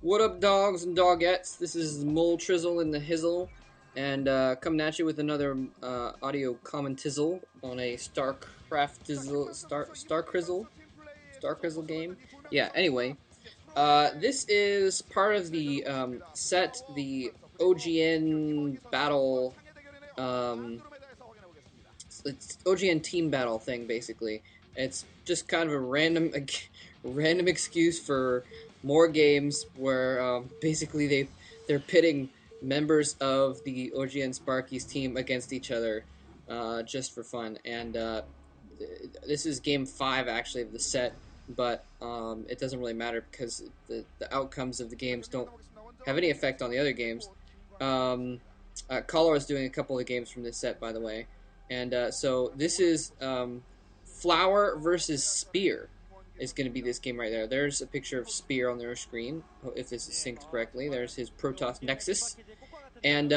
What up, dogs and dogettes? This is Mole Trizzle in the Hizzle, and coming at you with another audio commentizzle on a Star Crizzle game. Yeah. Anyway, this is part of the the OGN battle. Um, it's OGN team battle thing basically. It's just kind of a random excuse for more games where basically they're pitting members of the OGN Sparky's team against each other just for fun. And this is game 5 actually of the set, but it doesn't really matter because the outcomes of the games don't have any effect on the other games. Color is doing a couple of games from this set, by the way. And so this is Flower versus Spear is going to be this game right there. There's a picture of Spear on their screen, if this is synced correctly. There's his Protoss Nexus. And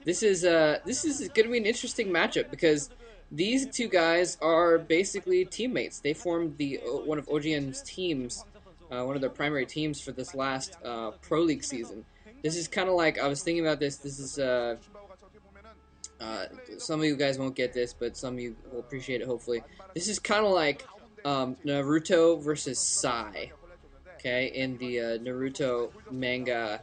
this is going to be an interesting matchup because these two guys are basically teammates. They formed one of OGN's teams, one of their primary teams for this last Pro League season. This is kind of like, I was thinking about this, some of you guys won't get this, but some of you will appreciate it, hopefully. This is kind of like Naruto versus Sai, okay, in the Naruto manga,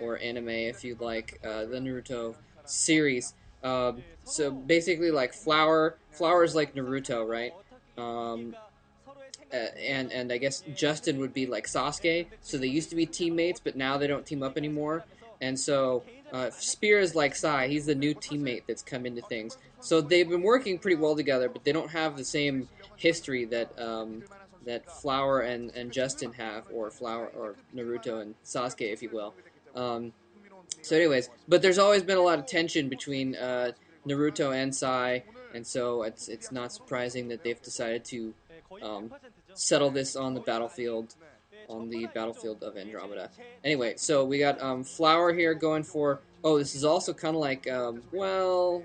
or anime, if you'd like, the Naruto series. So basically, like, Flower is like Naruto, right? And I guess Justin would be like Sasuke. So they used to be teammates, but now they don't team up anymore. And so Spear is like Sai. He's the new teammate that's come into things. So they've been working pretty well together, but they don't have the same history that that Flower and Justin have, or Flower or Naruto and Sasuke, if you will. So anyways, but there's always been a lot of tension between Naruto and Sai, and so it's not surprising that they've decided to settle this on the battlefield of Andromeda. Anyway, so we got Flower here going for. Oh, this is also kind of like well,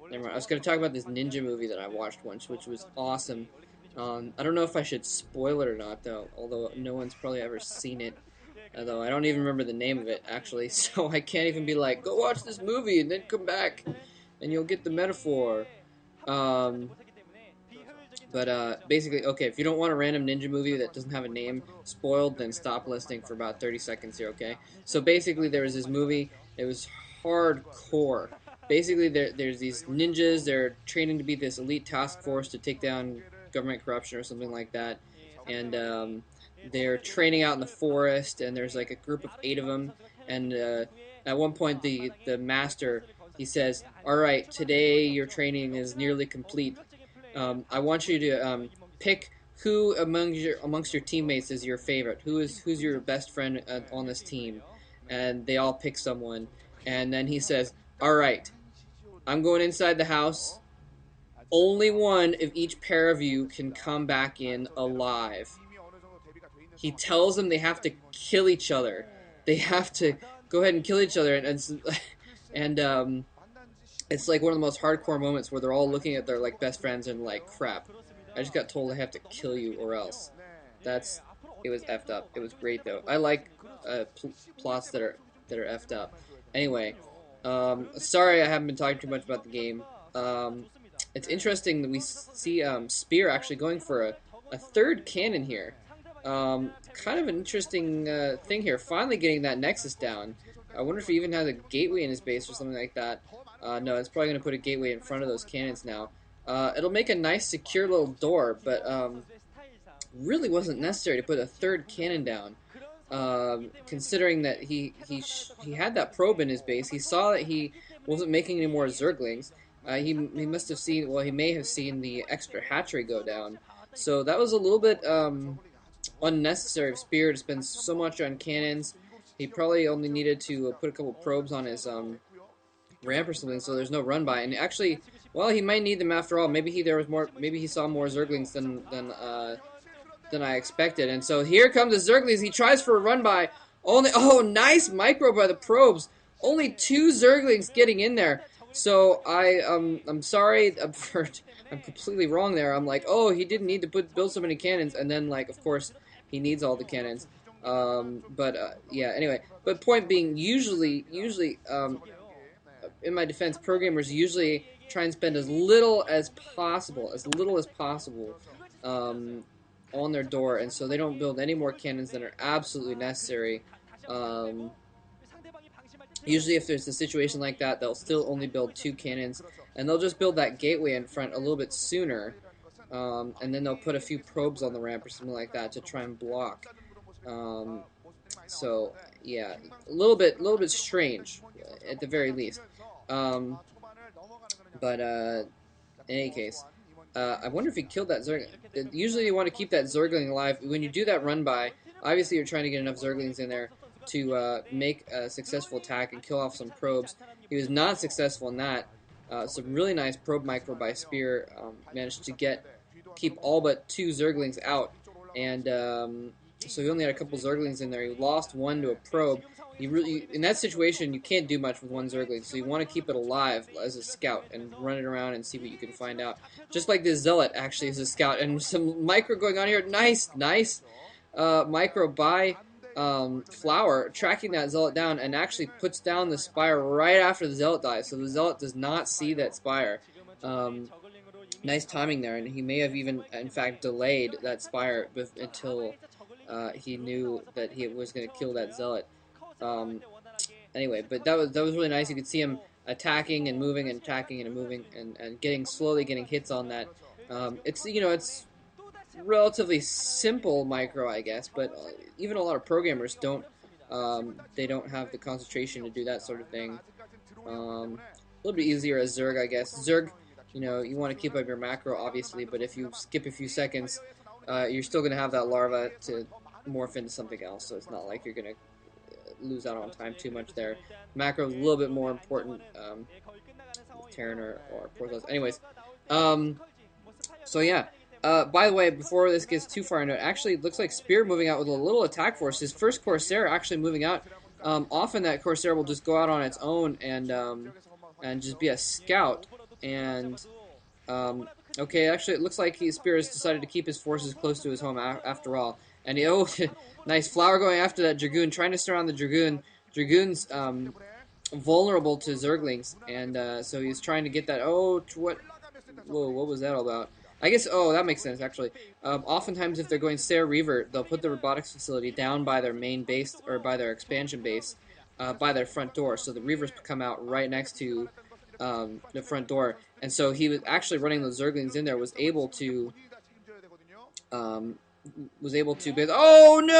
never mind. I was going to talk about this ninja movie that I watched once, which was awesome. I don't know if I should spoil it or not, though. Although no one's probably ever seen it. Although I don't even remember the name of it, actually, so I can't even be like, go watch this movie and then come back, and you'll get the metaphor. But basically, okay, if you don't want a random ninja movie that doesn't have a name spoiled, then stop listening for about 30 seconds here, okay? So basically, there was this movie, it was hardcore. Basically, there's these ninjas, they're training to be this elite task force to take down government corruption or something like that, and they're training out in the forest, and there's like a group of 8 of them, and at one point the master, he says, alright, today your training is nearly complete. I want you to pick who amongst your teammates is your favorite. Who's your best friend on this team? And they all pick someone, and then he says, alright, I'm going inside the house. Only one of each pair of you can come back in alive. He tells them they have to kill each other. They have to go ahead and kill each other, and it's like one of the most hardcore moments where they're all looking at their like best friends and like, crap, I just got told I have to kill you or else. It was effed up. It was great though. I like plots that are effed up. Anyway, sorry I haven't been talking too much about the game. It's interesting that we see Spear actually going for a third cannon here. Kind of an interesting thing here. Finally getting that Nexus down. I wonder if he even has a gateway in his base or something like that. No, it's probably going to put a gateway in front of those cannons now. It'll make a nice secure little door, but really wasn't necessary to put a third cannon down. Considering that he had that probe in his base, he saw that he wasn't making any more Zerglings. He must have seen, well, he may have seen the extra hatchery go down. So that was a little bit unnecessary of Spear to spend so much on cannons. He probably only needed to put a couple probes on his ramp or something, so there's no run by. And actually, well, he might need them after all. Maybe he saw more Zerglings than I expected. And so here comes the Zerglings. He tries for a run by. Oh, nice micro by the probes. Only 2 Zerglings getting in there. So I'm sorry, I'm completely wrong there. I'm like, oh, he didn't need to build so many cannons, and then, like, of course, he needs all the cannons. But yeah, anyway. But point being, usually, in my defense, programmers usually try and spend as little as possible, um, on their door, and so they don't build any more cannons than are absolutely necessary. Um, Usually, if there's a situation like that, they'll still only build 2 cannons, and they'll just build that gateway in front a little bit sooner, and then they'll put a few probes on the ramp or something like that to try and block. Um, so yeah, a little bit strange at the very least. Um, but in any case, I wonder if he killed that Zergling. Usually you want to keep that Zergling alive. When you do that run by, obviously you're trying to get enough Zerglings in there to make a successful attack and kill off some probes. He was not successful in that. Some really nice probe micro by Spear managed to keep all but 2 Zerglings out, and so he only had a couple Zerglings in there. He lost one to a probe. In that situation, you can't do much with 1 Zergling, so you want to keep it alive as a scout and run it around and see what you can find out. Just like this Zealot actually is a scout, and some micro going on here. Nice micro by Flower, tracking that Zealot down, and actually puts down the Spire right after the Zealot dies, so the Zealot does not see that Spire. Nice timing there, and he may have even, in fact, delayed that Spire until he knew that he was going to kill that Zealot. Anyway, but that was really nice. You could see him attacking and moving and attacking and moving and slowly getting hits on that. It's relatively simple micro, I guess, but even a lot of programmers they don't have the concentration to do that sort of thing. A little bit easier as Zerg, I guess. Zerg, you want to keep up your macro, obviously, but if you skip a few seconds, you're still going to have that larva to morph into something else, so it's not like you're going to lose out on time too much there. Macro is a little bit more important with Terran or Porthos. Anyways, so yeah. By the way, before this gets too far into it, actually it looks like Spear moving out with a little attack force. His first Corsair actually moving out. Often that Corsair will just go out on its own and just be a scout. And okay, actually it looks like Spear has decided to keep his forces close to his home after all. And nice Flower going after that Dragoon, trying to surround the Dragoon. Dragoon's vulnerable to Zerglings, and so he's trying to get that. What was that all about? I guess, that makes sense, actually. Oftentimes, if they're going Sarah Reaver, they'll put the robotics facility down by their main base, or by their expansion base, by their front door, so the Reavers come out right next to the front door. And so he was actually running those Zerglings in there, was able to, oh no!